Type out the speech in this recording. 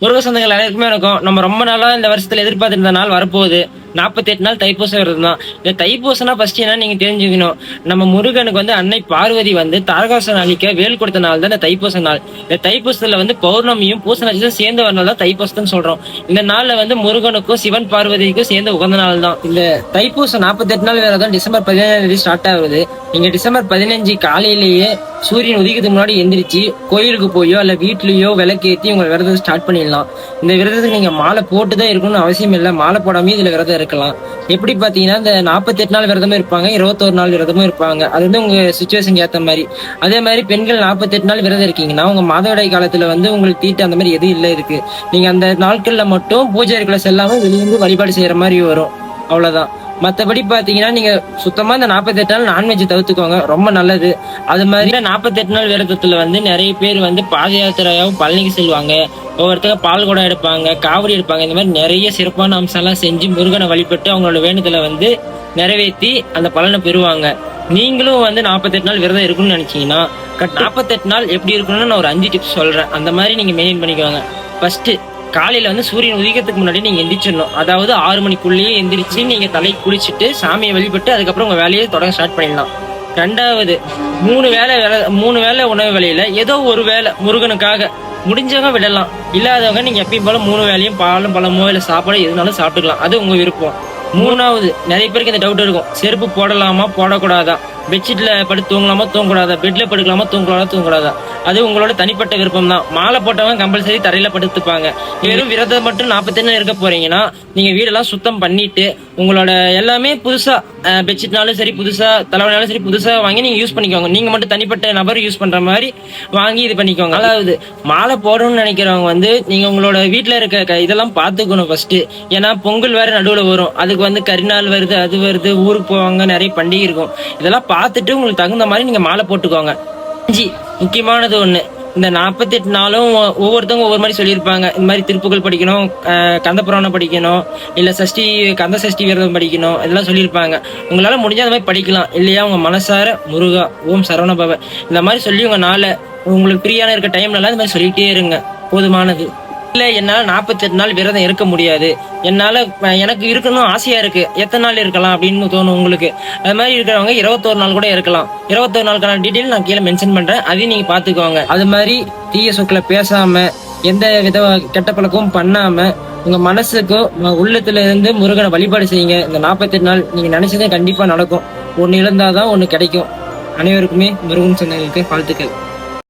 முருக சொந்தங்கள் அனைவருக்குமே இருக்கும். நம்ம ரொம்ப நாளா இந்த வருஷத்துல எதிர்பார்த்திருந்த நாள் வரப்போகுது. 48 நாள் தைப்பூச விரதம் தான். இந்த தைப்பூசம்னா ஃபர்ஸ்ட் என்ன நீங்க தெரிஞ்சுக்கணும். நம்ம முருகனுக்கு அன்னை பார்வதி தாரகாசுரனை அழிக்க வேல் கொடுத்த நாள் தான் இந்த தைப்பூச நாள். இந்த தைப்பூசத்துல பௌர்ணமியும் பூச நட்சத்திரம் சேர்ந்து வர நாள் தான் தைப்பூசம்னு சொல்றோம். இந்த நாள்ல முருகனுக்கும் சிவன் பார்வதிக்கும் சேர்ந்து உகந்த நாள் தான். இந்த தைப்பூசம் 48 நாள் விரதம் டிசம்பர் 17 ஸ்டார்ட் ஆகுது. நீங்க டிசம்பர் 15 காலையிலேயே சூரியன் உதிக்கிறதுக்கு முன்னாடி எந்திரிச்சு கோயிலுக்கு போயோ அல்ல வீட்லயோ விளக்கேற்றி உங்க விரதத்தை ஸ்டார்ட் பண்ணிடலாம். இந்த விரதத்துக்கு நீங்க மாலை போட்டுதான் இருக்கணும்னு அவசியம் இல்லை. மாலை போடாமே இதுல விரதம் இருக்கலாம். எப்படி பாத்தீங்கன்னா இந்த 48 நாள் விரதமும் இருப்பாங்க, 21 நாள் விரதமும் இருப்பாங்க. அது உங்க சுச்சுவேஷன் ஏத்த மாதிரி. அதே மாதிரி பெண்கள் 48 நாள் விரதம் இருக்கீங்கன்னா உங்க மாதவிடாய் காலத்துல உங்களுக்கு தீட்டு அந்த மாதிரி எதுவும் இல்லை இருக்கு. நீங்க அந்த நாட்கள்ல மட்டும் பூஜை அறைக்குள்ள செல்லாம வெளியிருந்து வழிபாடு செய்யற மாதிரி வரும். அவ்வளவுதான். மற்றபடி பாத்தீங்கன்னா நீங்க சுத்தமா இந்த 48 நாள் நான்வெஜ் தவிர்த்துக்கோங்க, ரொம்ப நல்லது. அது மாதிரி 48 நாள் விரதத்துல நிறைய பேர் பாத யாத்திரையாவும் பழனிக்கு செல்வாங்க. ஒவ்வொருத்தங்க பால் குடம் எடுப்பாங்க, காவடி எடுப்பாங்க. இந்த மாதிரி நிறைய சிறப்பான அம்சம் எல்லாம் செஞ்சு முருகனை வழிபட்டு அவங்களோட வேண்டுதலை நிறைவேற்றி அந்த பலனை பெறுவாங்க. நீங்களும் 48 நாள் விரதம் இருக்குன்னு நினைச்சீங்கன்னா 48 நாள் எப்படி இருக்கணும்னு நான் ஒரு 5 டிப்ஸ் சொல்றேன். அந்த மாதிரி நீங்க மெயின்டைன் பண்ணிக்கோங்க. ஃபர்ஸ்ட், காலையில சூரியன் உதிக்கிறதுக்கு முன்னாடி நீங்க எந்திரிச்சிடணும். அதாவது 6 மணிக்குள்ளேயே எந்திரிச்சு நீங்க தலை குளிச்சுட்டு சாமியை வழிபட்டு அதுக்கப்புறம் உங்க வேலையை தொடங்க ஸ்டார்ட் பண்ணிடலாம். ரெண்டாவது, 3 வேளை உணவு வேலையில ஏதோ ஒரு வேலை முருகனுக்காக முடிஞ்சவங்க விடலாம். இல்லாதவங்க நீங்க எப்பயும் போல 3 வேளையும் பாலும் பழமோ இல்ல சாப்பாடு எதுனாலும் சாப்பிட்டுக்கலாம். அது உங்க விருப்பம். மூணாவது, நிறைய பேருக்கு இந்த டவுட் இருக்கும், செருப்பு போடலாமா போடக்கூடாதா, பெட்ஷீட்ல படுத்து தூங்கலாமா தூங்கக்கூடாதா, பெட்ல படுக்கலாமா தூங்கக்கூடாதா. அது உங்களோட தனிப்பட்ட விருப்பம் தான். மாலை போட்டவங்க கம்பல்சரி தரையில படுத்துப்பாங்க. வெறும் விரதம் மட்டும் 48 இருக்க போறீங்கன்னா நீங்க வீடெல்லாம் சுத்தம் பண்ணிட்டு உங்களோட எல்லாமே புதுசா பெட்ஷீட்னாலும் சரி புதுசா தலைவனாலும் சரி புதுசா வாங்கி நீங்க யூஸ் பண்ணிக்கோங்க. நீங்க மட்டும் தனிப்பட்ட நபர் யூஸ் பண்ற மாதிரி வாங்கி இது பண்ணிக்கோங்க. அதாவது மாலை போடணும்னு நினைக்கிறவங்க நீங்க உங்களோட வீட்டுல இருக்க இதெல்லாம் பாத்துக்கணும் ஃபர்ஸ்ட். ஏன்னா பொங்கல் வேற நடுவுல வரும். அதுக்கு கரிநாள் வருது, அது வருது, ஊருக்கு போவாங்க, நிறைய பண்டிகை இருக்கும். இதெல்லாம் பார்த்துட்டு உங்களுக்கு தகுந்த மாதிரி நீங்க மாலை போட்டுக்கோங்க. முக்கியமானது ஒண்ணு, இந்த 48 நாளும் ஒவ்வொருத்தவங்க ஒவ்வொரு மாதிரி சொல்லியிருப்பாங்க. இந்த மாதிரி திருப்புகள் படிக்கணும், கந்தபுராணம் படிக்கணும், இல்ல கந்த சஷ்டி விரதம் படிக்கணும், இதெல்லாம் சொல்லியிருப்பாங்க. உங்களால முடிஞ்ச அந்த மாதிரி படிக்கலாம். இல்லையா உங்க மனசார முருகா ஓம் சரவணபவ இந்த மாதிரி சொல்லி உங்க நாளை உங்களுக்கு ஃப்ரீயான இருக்க டைம்ல இந்த மாதிரி சொல்லிட்டே இருங்க, போதுமானது. இல்ல என்னால 48 நாள் விரதம் இருக்க முடியாது, எனக்கு இருக்கணும் ஆசையா இருக்கு, எத்தனை நாள் இருக்கலாம் அப்படின்னு தோணும் உங்களுக்கு. அது மாதிரி இருக்கிறவங்க 21 நாள் கூட இருக்கலாம். 21 நாளுக்கான டீட்டெயில் நான் கீழே மென்ஷன் பண்றேன், அதையும் நீங்க பாத்துக்கோங்க. அது மாதிரி தீய சொற்களை பேசாம எந்த வித கெட்ட பழக்கமும் பண்ணாம உங்க மனசுக்கும் உள்ளத்துல இருந்து முருகனை வழிபாடு செய்யுங்க. இந்த 48 நாள் நீங்க நினைச்சதே கண்டிப்பா நடக்கும். ஒன்னு இழந்தாதான் ஒண்ணு கிடைக்கும். அனைவருக்குமே முருகன் சொன்னதுக்கு வாழ்த்துக்கள்.